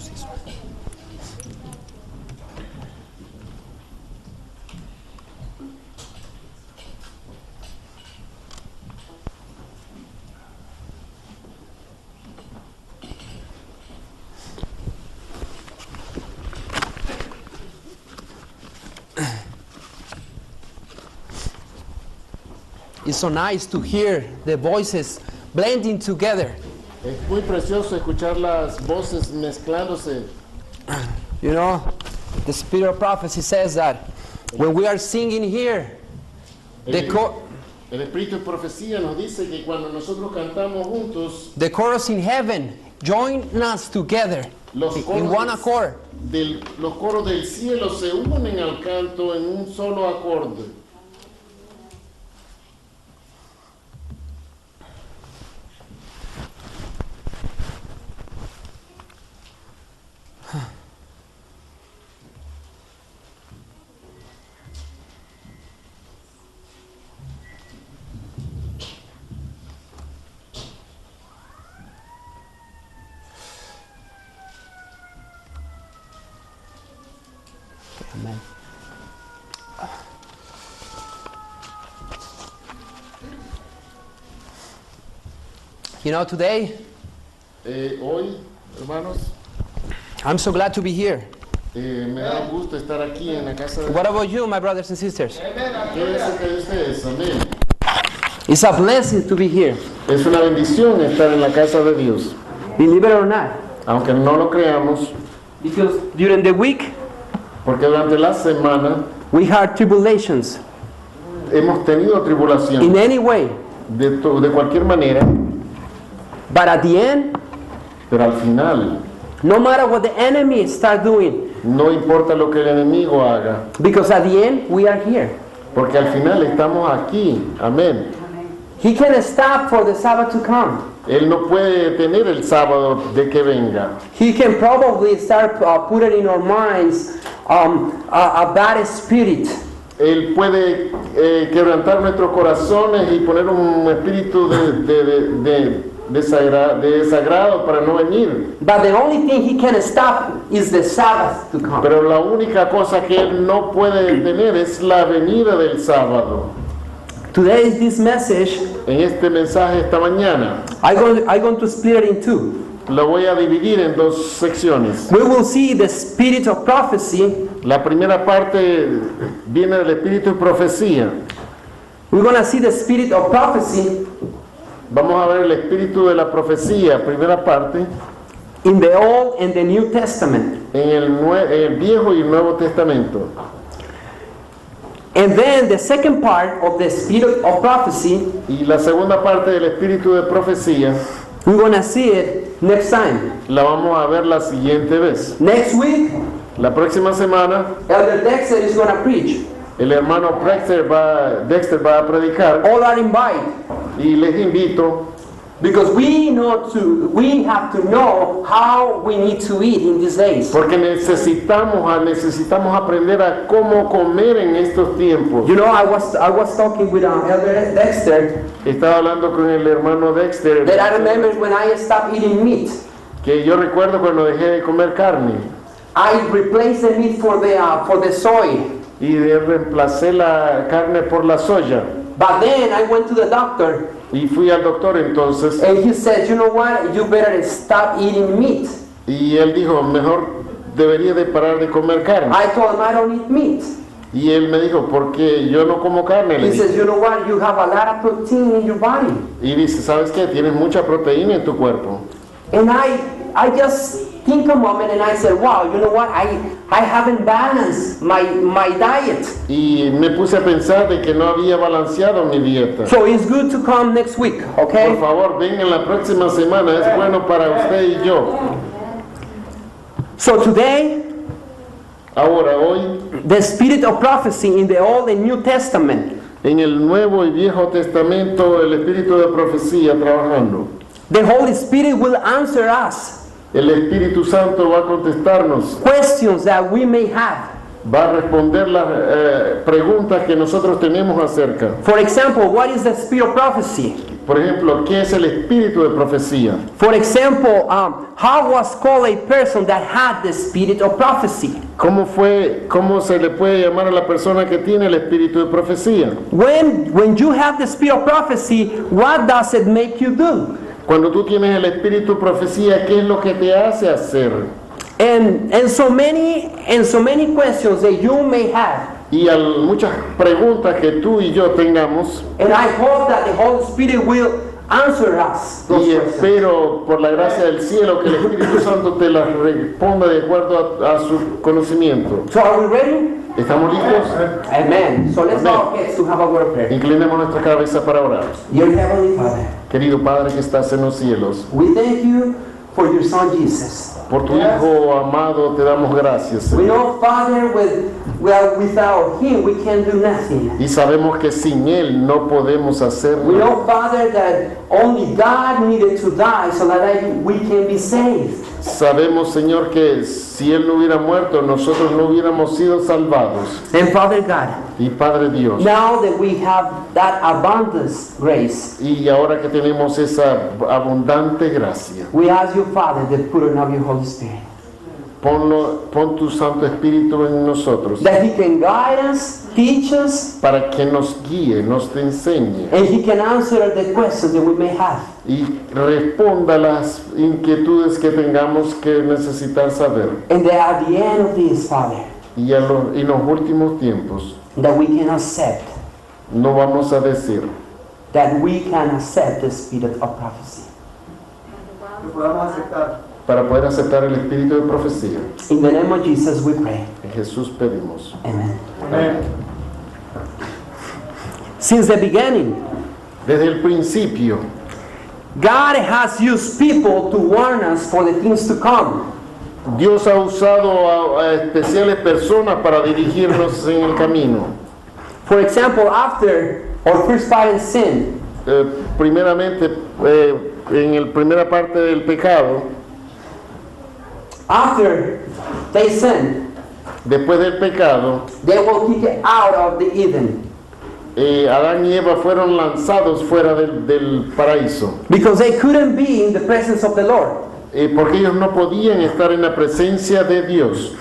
use this one. It's so nice to hear the voices blending together. Es muy precioso escuchar las voces mezclándose. You know, the spirit of prophecy says that when we are singing here, El espíritu de profecía nos dice que cuando nosotros cantamos juntos, the chorus in heaven join us together los in one accord. los coros del cielo se unen al canto en un solo acorde. Amen. You know, today, Hoy, hermanos, I'm so glad to be here. me da gusto estar aquí en la casa de What about you, my brothers and sisters? ¿Qué es acerca de ustedes? Amén. It's a blessing to be here, Es una bendición estar en la casa de Dios, believe it or not. aunque no lo creamos, Because during the week, porque durante la semana we had tribulations hemos tenido tribulación in any way. de cualquier manera, But at the end, pero al final no matter what the enemy start doing, no importa lo que el enemigo haga, because at the end, we are here. porque al final estamos aquí. Amén. He can stop for the Sabbath to come. Él no puede detener el sábado de que venga. He can probably start putting in our minds a bad spirit. Él puede quebrantar nuestros corazones y poner un espíritu de desagrado para no venir. But the only thing he can stop is the Sabbath to come. Pero la única cosa que él no puede detener es la venida del sábado. Today is this message. En este mensaje esta mañana I'm going to split it in two. lo voy a dividir en dos secciones. We will see the spirit of prophecy. La primera parte viene del espíritu de profecía. We're going to see the spirit of prophecy Vamos a ver el espíritu de la profecía, primera parte, in the Old and the New Testament. en el Viejo y el Nuevo Testamento. And then the second part of the spirit of prophecy, Y la segunda parte del espíritu de profecía we're going to see it next time. la vamos a ver la siguiente vez. Next week, La próxima semana Elder Dexter is going to preach. el hermano Dexter va a predicar All are invited. y les invito Because we have to know how we need to eat in these days. porque necesitamos aprender a cómo comer en estos tiempos. You know, I was talking with Elder Dexter Estaba hablando con el hermano Dexter that I remember when I stopped eating meat. que yo recuerdo cuando dejé de comer carne I replaced the meat for the soy. y reemplacé la carne por la soya. But then I went to the doctor Y fui al doctor entonces and he said, you know what, you better stop eating meat. y él dijo, mejor debería de parar de comer carne. I told him I don't eat meat. Y él me dijo, porque yo no como carne. Le He dije. says, you know what, you have a lot of protein in your body. Y dice, ¿sabes qué? Tienes mucha proteína en tu cuerpo. And I just think a moment and I said, wow, you know what, I haven't balanced my diet. Y me puse a pensar de que no había balanceado mi dieta. So it's good to come next week, Por okay? favor, vengan la próxima semana, es bueno para usted y yo. So today, Ahora, hoy, the spirit of prophecy in the Old and New Testament, en el Nuevo y Viejo Testamento, el espíritu de profecía trabajando. the Holy Spirit will answer us El Espíritu Santo va a contestarnos, questions that we may have. va a responder las preguntas que nosotros tenemos acerca. For example, what is the spirit of prophecy? Por ejemplo, ¿qué es el espíritu de profecía? For example, how was called a person that had the spirit of prophecy? ¿Cómo se le puede llamar a la persona que tiene el espíritu de profecía? When you have the spirit of prophecy, what does it make you do? Cuando tú tienes el espíritu de profecía, ¿qué es lo que te hace hacer? And so many questions that you may have. Y muchas preguntas que tú y yo tengamos, And I hope that the Holy Spirit will answer us those y questions. espero por la gracia del cielo que el Espíritu Santo te las responda de acuerdo a su conocimiento. So are we ready? ¿Estamos listos? Amen. So let's bow our heads to have a word of prayer. Inclinemos nuestra cabeza para orar. Dear Heavenly Father, Querido Padre que estás en los cielos, we thank you for your Son Jesus. por tu Hijo amado te damos gracias. We know, Father, without Him we can do nothing. Y sabemos que sin Él no podemos hacer We nada. know, Father, that only God needed to die so that we can be saved. Sabemos, Señor, que si Él no hubiera muerto, nosotros no hubiéramos sido salvados. And Father God, Y Padre Dios, now that we have that abundance grace, y ahora que tenemos esa abundante gracia, we ask you, Father, to put on your Holy Spirit, pon tu Santo Espíritu en nosotros, that He can guide us, teach us, para que nos guíe, nos enseñe and He can answer the questions that we may have. y responda las inquietudes que tengamos que necesitar saber. And that at the end of this, Father, Y en los últimos tiempos that we can accept, no vamos a decir that we can accept the spirit of prophecy. para poder aceptar el espíritu de profecía. In the name of Jesus we pray. En Jesús pedimos. Amen. Amén. Since the beginning, Desde el principio, God has used people to warn us for the things to come. Dios ha usado a especiales personas para dirigirnos en el camino. For example, after our first parents sinned, Primeramente, en la primera parte del pecado, after they sinned, después del pecado, they were kicked out of the Eden Adán y Eva fueron lanzados fuera del paraíso, because they couldn't be in the presence of the Lord. porque ellos no podían estar en la presencia de Dios.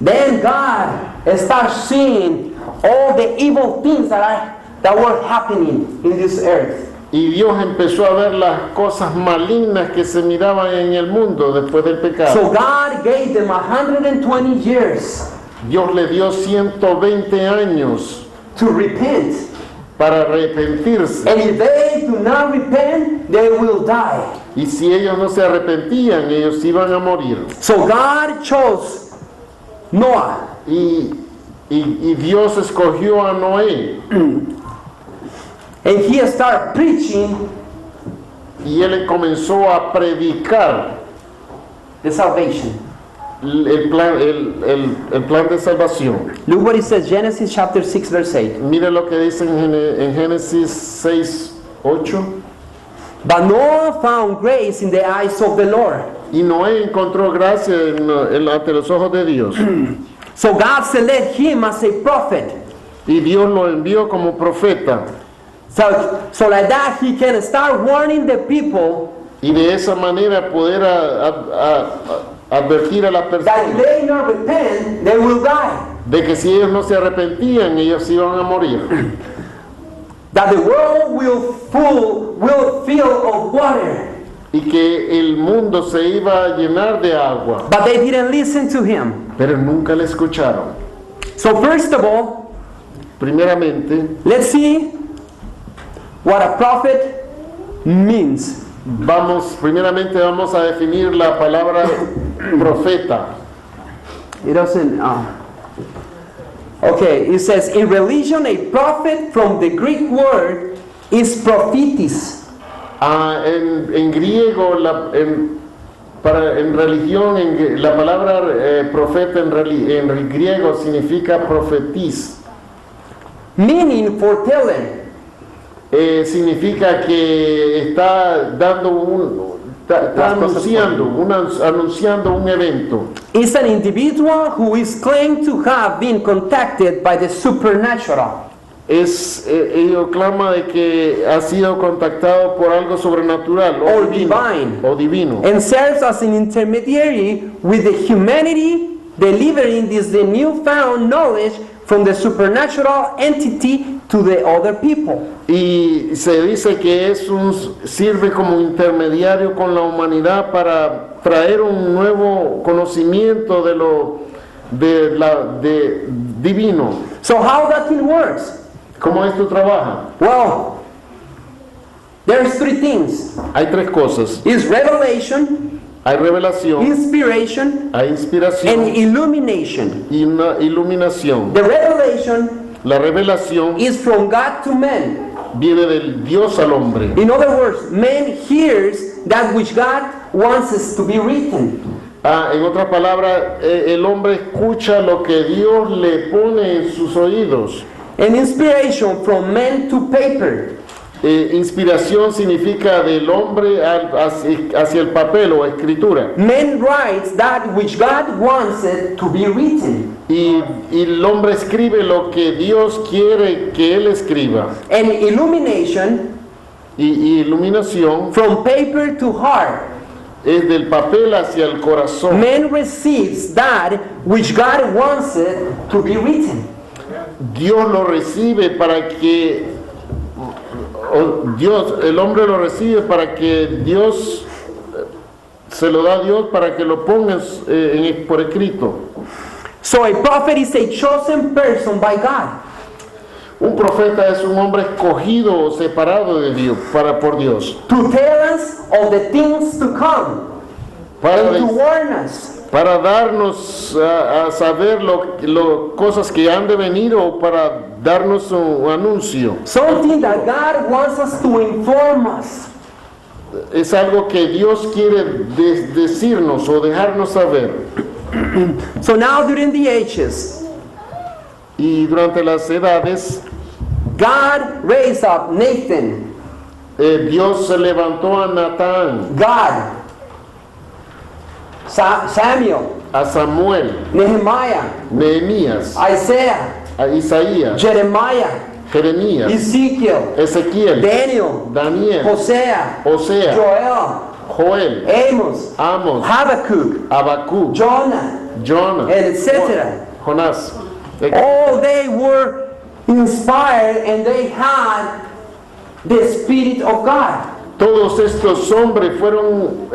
Then God started seeing all the evil things that were happening in this earth. Y Dios empezó a ver las cosas malignas que se miraban en el mundo después del pecado. So God gave them 120 years Dios le dio 120 años to repent. para arrepentirse. And if they do not repent, they will die. Y si ellos no se arrepentían, ellos iban a morir. So God chose Noah. Y Dios escogió a Noé. And he started preaching Y él comenzó a predicar the salvation. el plan de salvación. Look what it says, Genesis chapter 6, verse 8. Mire lo que dice en Génesis 6:8. But Noah found grace in the eyes of the Lord. Y Noé encontró gracia ante los ojos de Dios. So God selected him as a prophet. Y Dios lo envió como profeta. So like that he can start warning the people Y de esa manera poder advertir a las that if personas they not repent, they will die. de que si ellos no se arrepentían, ellos iban a morir. That the world will fill of water. Y que el mundo se iba a llenar de agua. But they didn't listen to him. Pero nunca le escucharon. So first of all, Primeramente, let's see what a prophet means. primeramente vamos a definir la palabra profeta. It doesn't. Okay, it says in religion, a prophet from the Greek word is prophetis. En griego, en religión, la palabra profeta en griego significa profetis. Meaning foreteller. Significa que está anunciando un evento. Is an individual who is claimed to have been contacted by the supernatural. ello clama de que ha sido contactado por algo sobrenatural or divine, o divino. and serves as an intermediary with the humanity, delivering the newfound knowledge from the supernatural entity to the other people. Y se dice que sirve como intermediario con la humanidad para traer un nuevo conocimiento de divino. So how that thing works? ¿Cómo esto trabaja? Well, there's three things. Hay tres cosas. Is revelation, Hay revelación, inspiration, hay and inspiración illumination. y una iluminación. The revelation La revelación is from God to men. viene del Dios al hombre. In other words, man hears that which God wants us to be written. En otras palabras, el hombre escucha lo que Dios le pone en sus oídos. And inspiration from men to paper. Inspiración significa del hombre hacia el papel o escritura. Man writes that which God wants it to be written. Y el hombre escribe lo que Dios quiere que él escriba. And illumination Y iluminación from paper to heart. es del papel hacia el corazón. Man receives that which God wants it to be written. Dios lo recibe para que el hombre lo recibe para que Dios se lo da a Dios para que lo pongas por escrito. So a prophet is a chosen person by God. Un profeta es un hombre escogido o separado de Dios por Dios To tell us of the things to come. And to warn us. para darnos a saber cosas que han de venir o para darnos un anuncio. Something that God wants us to inform us. Es algo que Dios quiere decirnos o dejarnos saber. So now during the ages, Y durante las edades, God raised up Nathan, Dios se levantó a Natán, God, Samuel, a Samuel, Nehemiah, Nehemías, Isaiah, a Isaías, Jeremiah, Jeremías, Ezekiel, Ezequiel, Daniel, Daniel, Hosea, Osea, Joel, Joel, Amos, Amos, Habakkuk, Habacuc, Jonah, Jonah, and etc. Jonás. All they were inspired and they had the Spirit of God. Todos estos hombres fueron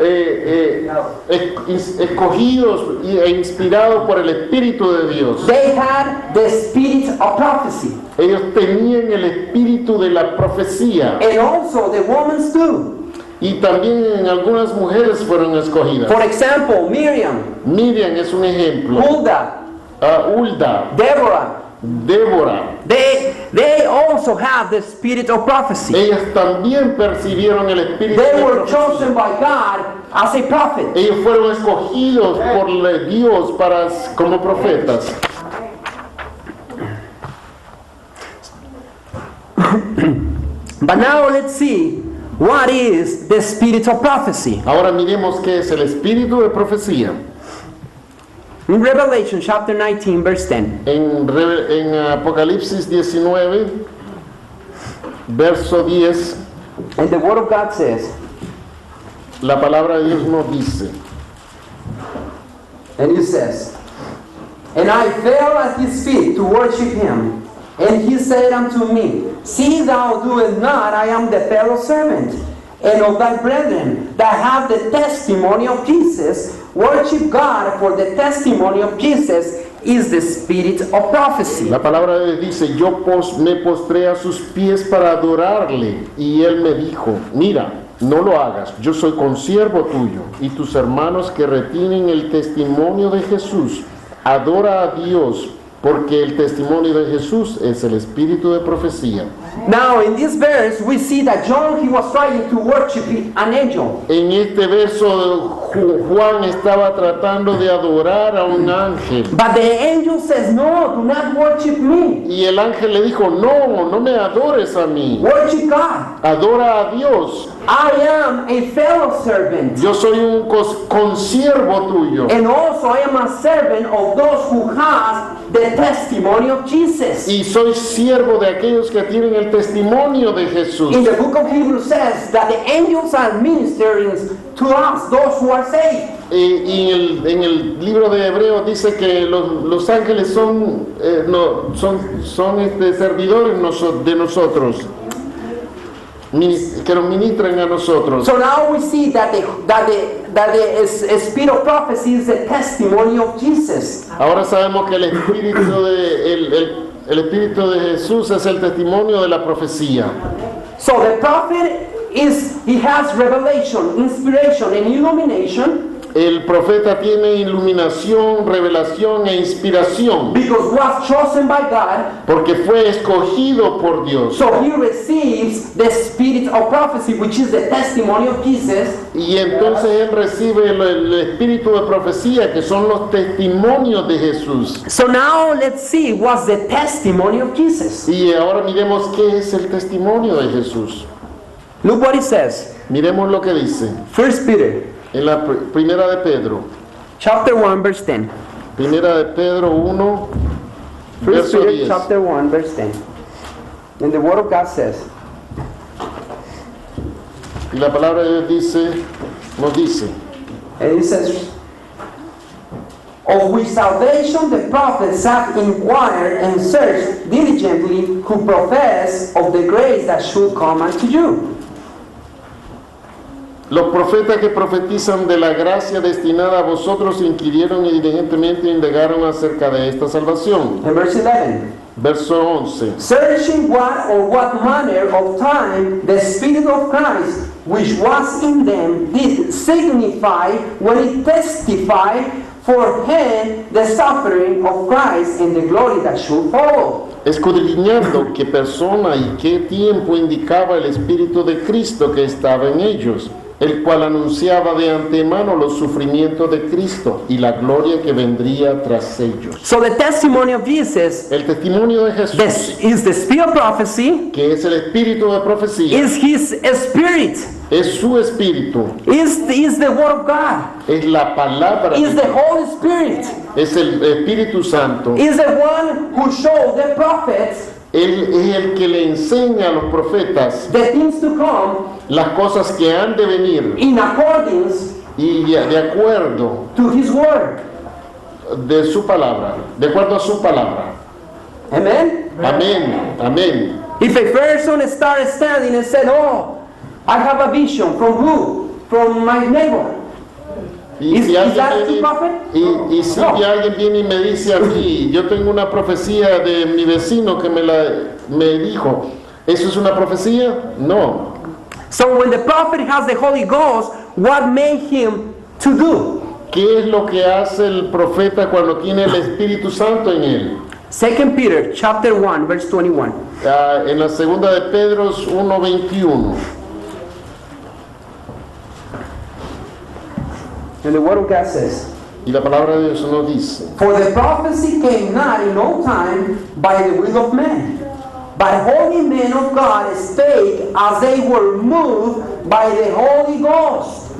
escogidos e inspirados por el Espíritu de Dios. They had the spirit of prophecy. Ellos tenían el espíritu de la profecía. And also the women too. Y también en algunas mujeres fueron escogidas. For example, Miriam, Miriam es un ejemplo. Huldah, Hulda, Deborah. Débora. They also have the spirit of prophecy. Ellas también percibieron el espíritu They de were profecía. chosen by God as a prophet. Ellos fueron escogidos por Dios como profetas. But now let's see what is the spirit of prophecy. Ahora miremos qué es el espíritu de profecía. In Revelation chapter 19 verse 10. En Apocalipsis 19, verso 10, And the word of God says, la palabra de Dios nos dice, and it says, And I fell at his feet to worship him. And he said unto me, See thou do it not, I am the fellow servant, and of thy brethren that have the testimony of Jesus. Worship God, for the testimony of Jesus is the spirit of prophecy. la palabra de Dios dice, yo me postré a sus pies para adorarle, y él me dijo, mira, no lo hagas, yo soy consiervo tuyo, y tus hermanos que retienen el testimonio de Jesús, adora a Dios, porque el testimonio de Jesús es el espíritu de profecía. Now, in this verse, we see that John, he was trying to worship an angel. En este verso Juan estaba tratando de adorar a un ángel. But the angel says, no, do not worship me. Y el ángel le dijo, no, no me adores a mí. Worship God. Adora a Dios. I am a fellow servant. Yo soy un consiervo tuyo. And also I am a servant of those who have the testimony of Jesus. Y soy siervo de aquellos que tienen el testimonio de Jesús. In the book of Hebrews says that the angels are ministering to us, those who are saved. Y en el libro de Hebreos dice que los ángeles son servidores de nosotros, que nos ministran a nosotros. So now we see that the spirit of prophecy is the testimony of Jesus. Ahora sabemos que el espíritu de Jesús es el testimonio de la profecía. So the prophet he has revelation, inspiration, and illumination. El profeta tiene iluminación, revelación e inspiración, Because was chosen by God, porque fue escogido por Dios. so he receives the spirit of prophecy, which is the testimony of Jesus. Y entonces él recibe el espíritu de profecía, que son los testimonios de Jesús. So now let's see what's the testimony of Jesus. Y ahora miremos qué es el testimonio de Jesús. Look what it says. Miremos lo que dice 1 Peter en la primera de Pedro. chapter 1 verse 10. Primera de Pedro 1, 1 verso Peter 10. chapter 1 verse 10. And the word of God says, Y la palabra de Dios nos dice, and it says, of which salvation the prophets have inquired and searched diligently, who profess of the grace that should come unto you. los profetas que profetizan de la gracia destinada a vosotros inquirieron y diligentemente indagaron acerca de esta salvación. And verse 11. Verso 11. Searching what manner of time the Spirit of Christ, which was in them, did signify when it testified for him the suffering of Christ and the glory that should follow. Escudriñando qué persona y qué tiempo indicaba el Espíritu de Cristo que estaba en ellos, el cual anunciaba de antemano los sufrimientos de Cristo y la gloria que vendría tras ellos. So the testimony of Jesus, El testimonio de Jesús, this is the spirit of prophecy, que es el espíritu de profecía, is his spirit, es su espíritu, is the word of God, es la palabra, is the Holy Spirit, es el Espíritu Santo. is the one who showed the prophets Él es el que le enseña a los profetas the things to come las cosas que han de venir in accordance y de acuerdo to his word. de su palabra, de acuerdo a su palabra. Amen? Amén, amén. If a person started standing and said, oh, I have a vision, from who? From my neighbor. Y Is si alguien that viene- the prophet? y si No. alguien viene y me dice a mí, yo tengo una profecía de mi vecino que me dijo, ¿eso es una profecía? No. So when the prophet has the Holy Ghost, what made him to do? ¿Qué es lo que hace el profeta cuando tiene el Espíritu Santo en él? 2 Peter chapter 1 verse 21. En la segunda de Pedro 1:21. And the word of God says, Y la palabra de Dios nos dice, for the prophecy came not in no time by the will of man, but holy men of God spake as they were moved by the Holy Ghost.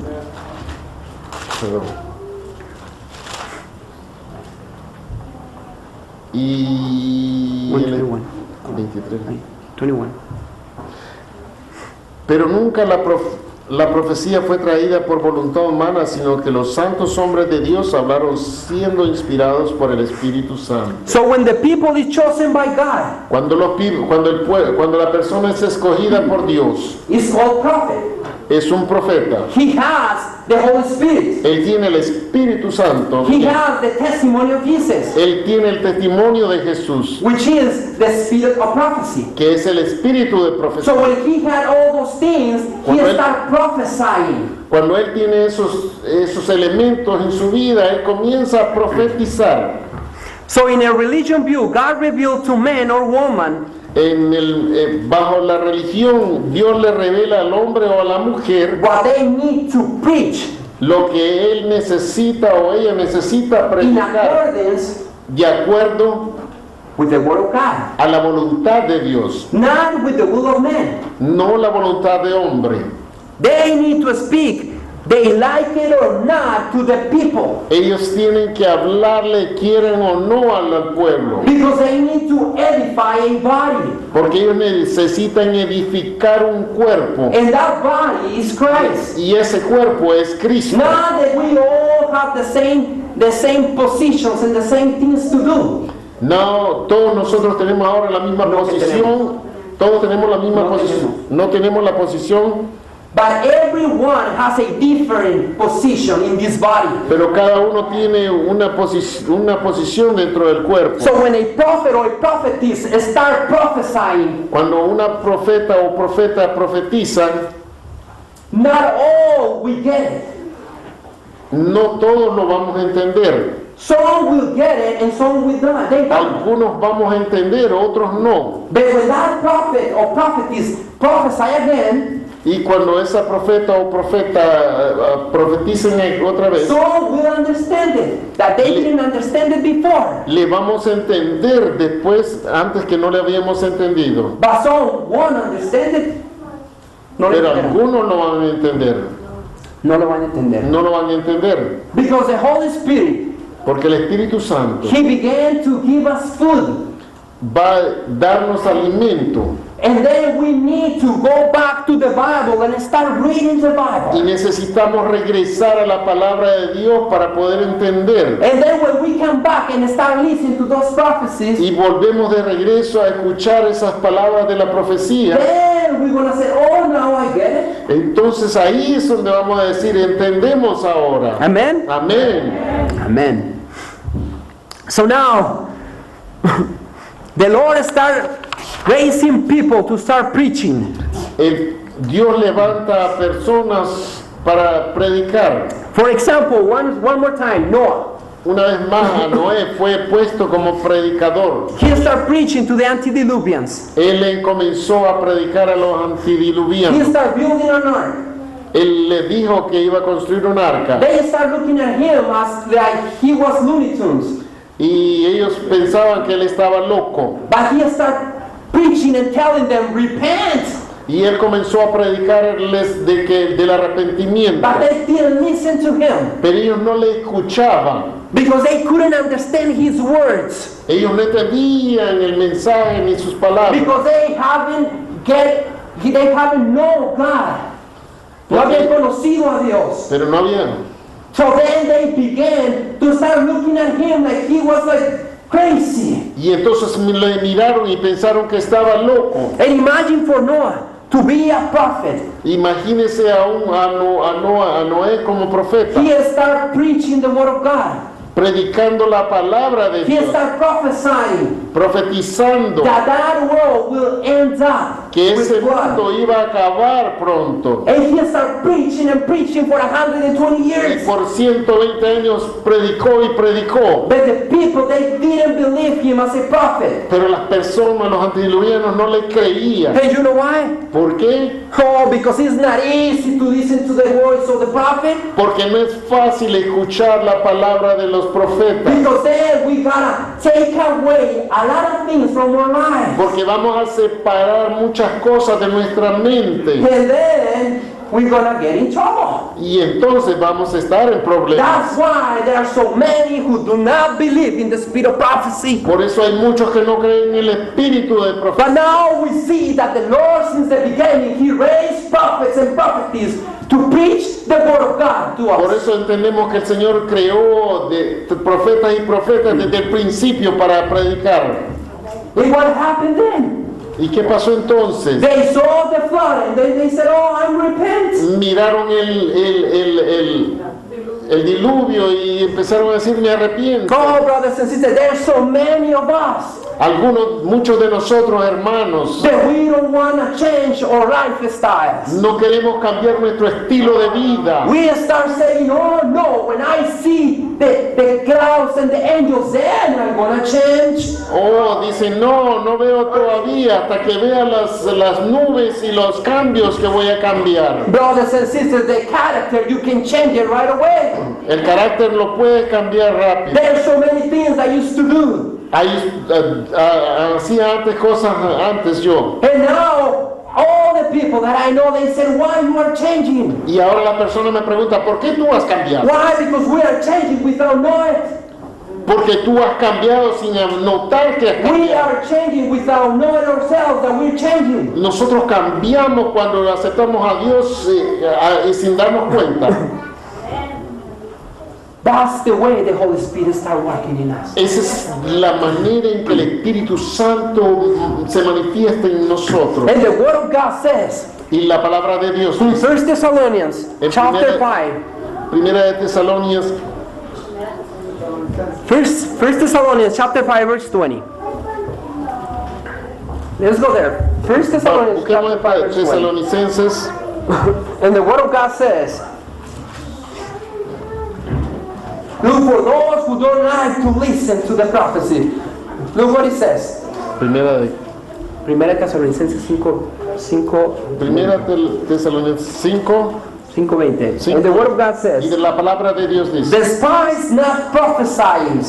perdón. Y 21. 23. 21. Pero nunca la profecía fue traída por voluntad humana, sino que los santos hombres de Dios hablaron siendo inspirados por el Espíritu Santo. So when the people is chosen by God, Cuando la persona es escogida por Dios, it's called prophet. es un profeta. He has the Holy Spirit. Él tiene el Espíritu Santo. He has the testimony of Jesus, Él tiene el testimonio de Jesús, which is the spirit of prophecy. que es el espíritu de So profecía. when he had all those things, he Cuando él- started prophesying. Cuando él tiene esos elementos en su vida, él comienza a profetizar. So in a religion view, God revealed to man or woman bajo la religión, Dios le revela al hombre o a la mujer what they need to preach lo que él necesita o ella necesita in predicar accordance de acuerdo with the Word of God, a la voluntad de Dios, not with the will of man. no la voluntad de hombre. They need to speak, they like it or not, to the people, Ellos tienen que hablarle, quieren o no, al pueblo, because they need to edify a body, porque ellos necesitan edificar un cuerpo, and that body is Christ. y ese cuerpo es Cristo. Not that we all have the same positions and the same things to do. No, todos nosotros tenemos ahora la misma No, que posición, todos tenemos la misma No posición, tenemos. no tenemos la posición, But everyone has a different position in this body. pero cada uno tiene una posición dentro del cuerpo. So when a prophet or a prophetess start prophesying, Cuando una profeta o profeta profetizan, not all we get it. no todos lo vamos a entender. Some will get it and some will not. They don't. Algunos vamos a entender, otros no. But when that prophet or prophetess prophesy again, Y cuando esa profeta o profeta profeticen otra vez, some will understand it that they didn't understand it before. le vamos a entender después, antes que no le habíamos entendido. But some won't understand it. No lo Pero entenderán. algunos lo van a entender, No lo van a entender. no lo van a entender, Because the Holy Spirit, porque el Espíritu Santo He began to give us food. va a darnos alimento And then we need to go back to the Bible and start reading the y Bible. necesitamos regresar a la palabra de Dios para poder entender. And then when we come back and start listening to those prophecies, Y volvemos de regreso a escuchar esas palabras de la profecía. then we're going to say, oh, now I get it. Entonces ahí es donde vamos a decir, entendemos ahora. Amen? Amén. Amen. So now, the Lord started raising people to start preaching. Dios levanta a personas para predicar. For example, one more time, Noah. Una vez más, a Noé fue puesto como predicador. He started preaching to the antediluvians. Él comenzó a predicar a los He antediluvianos. started building an ark. Él le dijo que iba a construir un arca. They started looking at him as like he was Looney Tunes. Y ellos pensaban que él estaba loco. But he started preaching and telling them, repent. Y él comenzó a predicarles del arrepentimiento. But they didn't listen to him Pero ellos no le escuchaban. because they couldn't understand his words. Ellos no entendían el mensaje ni sus palabras. Because they haven't known God. No habían conocido a Dios. Pero no habían. So then they began to start looking at him like he was like crazy. Y entonces le miraron y pensaron que estaba loco. And imagine for Noah to be a prophet. Imagínese a Noé como profeta, He started preaching the word of God. predicando la palabra de He Dios, started prophesying profetizando that world will end up que ese with blood. mundo iba a acabar pronto. And he started preaching and preaching for 120 Y years. por 120 años predicó y predicó. But the people, they didn't believe him as a prophet. Pero las personas, los antediluvianos, no le creían. And you know why? ¿Por qué? Oh, because it's not easy to listen to the voice of the prophet. Porque no es fácil escuchar la palabra de los profetas. Because then we gotta take away a lot of things from our lives. Porque vamos a separar muchas cosas de nuestra mente. And then we're gonna get in trouble. Y entonces vamos a estar en problemas. That's why there are so many who do not believe in the spirit of prophecy. Por eso hay muchos que no creen en el espíritu de But profecía. now we see that the Lord, since the beginning, He raised prophets and prophetess to preach the word of God to Por us. eso entendemos que el Señor creó profetas y profetas desde el principio para predicar. And what happened then? ¿Y qué pasó entonces? They saw the flood and then they said, oh, I'm repent. Miraron el diluvio y empezaron a decir, me arrepiento. Oh, brothers and sisters, there's so many of us Muchos de nosotros, hermanos, that we don't want to change our lifestyles. no queremos cambiar nuestro estilo de vida. We start saying, oh no, when I see the clouds and the angels, then I'm going to change. Oh, dicen, no veo todavía hasta que vea las nubes y los cambios que voy a cambiar. Brothers and sisters, the character, you can change it right away. El carácter lo puedes cambiar rápido. There's so many things I used to do. Hacía cosas antes yo. And now, all the people that I know, they said, why you are changing? Y ahora la persona me pregunta, ¿por qué tú has cambiado? Why? Because we are changing without knowing it. Porque tú has cambiado sin notar que has We cambiado. are changing without knowing ourselves that we're changing. Nosotros cambiamos cuando aceptamos a Dios y sin darnos cuenta. That's the way the Holy Spirit starts working in us. Esa es la manera en que el Espíritu Santo se manifiesta en nosotros. And the Word of God says, Y la palabra de Dios in dice, 1 Thessalonians En chapter primera- 5, Primera de Tesalonias, 1 Thessalonians chapter 5 verse 20. Let's go there. 1 Thessalonians busquemos chapter 5 verse 20. Tesalonicenses, And the Word of God says, look, for those who don't like to listen to the prophecy, look what it says. Primera de Primera Tesalonicenses 5:20. Tesalonicenses 5, 5:20. And the Word of God y says, de la palabra de Dios dice, despise not prophesying.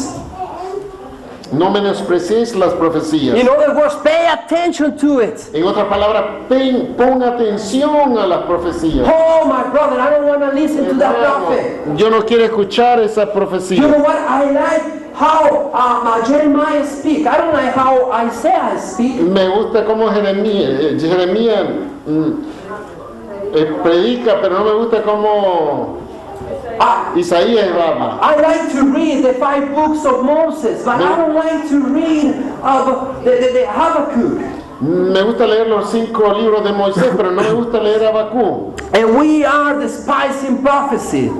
no menosprecies las profecías. In other words, pay attention to it. En otras palabras, pon atención a las profecías. Oh, my brother, I don't want to listen to that prophet. Yo no quiero escuchar esa You know profecía. what? I like how Jeremiah speak. I don't like how Isaiah speak. Me gusta cómo Jeremías predica, pero no me gusta cómo I, Isaías habla. I like to read the 5 books of Moses, but I don't like to read the Habakkuk. Me gusta leer los 5 libros de Moisés, pero no me gusta leer Habacuc. And we are despising prophecy.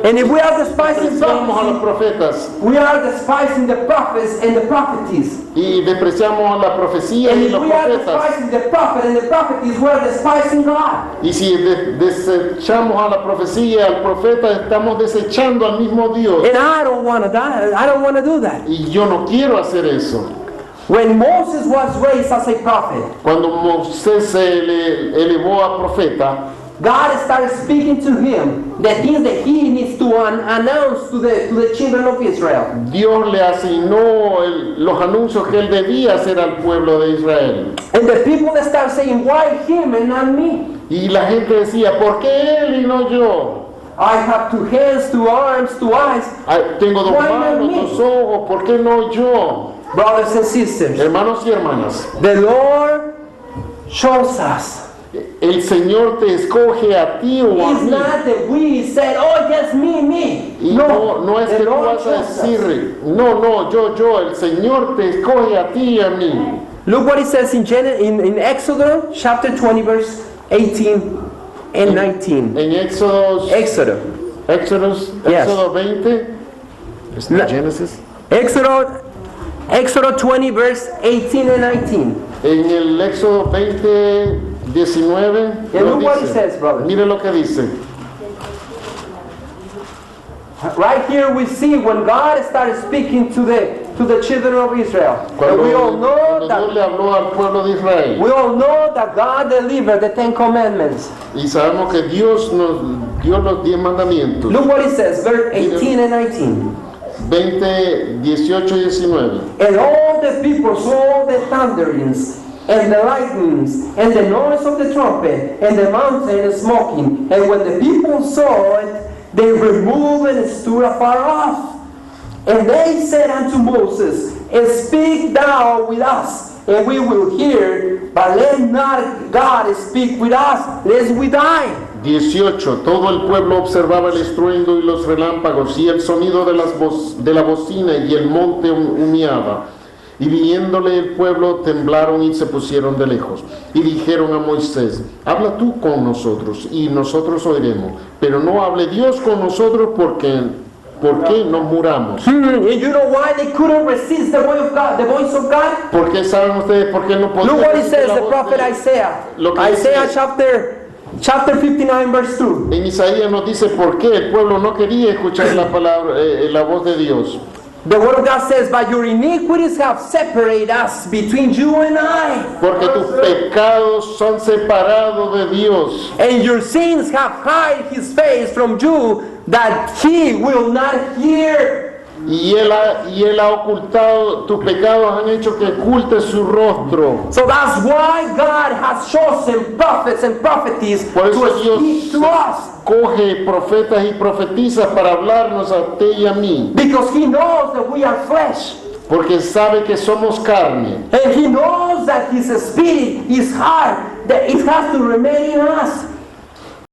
And if we are despising Despreciamos a los prophecy, profetas we are despising the prophets and the prophetess. y despreciamos a la profecía And y if los we are profetas. despising the prophet and the prophetess, we are despising God. Y si desechamos a la profecía, al profeta, estamos desechando al mismo Dios. And I don't want to die. I don't want to do that. Y yo no quiero hacer eso. When Moses was raised as a prophet, Cuando Moisés se elevó a profeta, God started speaking to him the things that he needs to announce to the children of Israel. Dios le asignó los anuncios que él debía hacer al pueblo de Israel. And the people that start saying, why him and not me? Y la gente decía, ¿por qué él y no yo? I have 2 hands, 2 arms, 2 eyes. Tengo 2 Why not manos, me? 2 ojos, ¿por qué no yo? Brothers and sisters, Hermanos y hermanas, the Lord shows us. el Señor te escoge a ti o a It's mí. not that we said, oh, yes, me. Y no es the que tú Lord vas a chose us. decir, no, yo, el Señor te escoge a ti y a mí. Look what it says in Exodus chapter 20, verse 18 and 19. En Éxodo Exodus. Yes. 20, La- Genesis. Exodus 20, verse 18 and 19. En el Éxodo 20, 19, Yeah, lo look what it dice. says, brother. Mire lo que dice. Right here we see when God started speaking to the children of Israel. And we all know Cuando Dios le that habló al pueblo de Israel. we all know that God delivered the 10 commandments. Y sabemos que Dios nos dio los 10 mandamientos. Look what it says, verse 18 and 19. 20, 18 y 19. And all the people saw the thunderings and the lightnings and the noise of the trumpet and the mountain smoking. And when the people saw it, they removed and stood afar off. And they said unto Moses, Speak thou with us, and we will hear, but let not God speak with us, lest we die. 18. Todo el pueblo observaba el estruendo y los relámpagos y el sonido de la bocina y el monte humeaba. Y viéndole el pueblo temblaron y se pusieron de lejos. Y dijeron a Moisés, habla tú con nosotros y nosotros oiremos. Pero no hable Dios con nosotros porque ¿Por qué no muramos? And you know why they couldn't resist the voice of God? The voice of God? ¿Por qué saben ustedes por qué no podían Look what it resistir says, la the voz prophet de- Isaiah. Lo que Isaiah dice- chapter 59 verse 2. En Isaías nos dice por qué el pueblo no quería escuchar la palabra, la voz de Dios. The word of God says, "But your iniquities have separated us between you and I, Porque tus pecados son separados de Dios and your sins have hid his face from you, that he will not hear." y él ha ocultado, tus pecados han hecho que oculte su rostro. So that's why God has chosen prophets and prophetess Por eso to speak to us. coge profetas y profetizas para hablarnos a usted y a mí, Because he knows that we are flesh. porque sabe que somos carne And he knows that his spirit is hard, that it has to remain in us.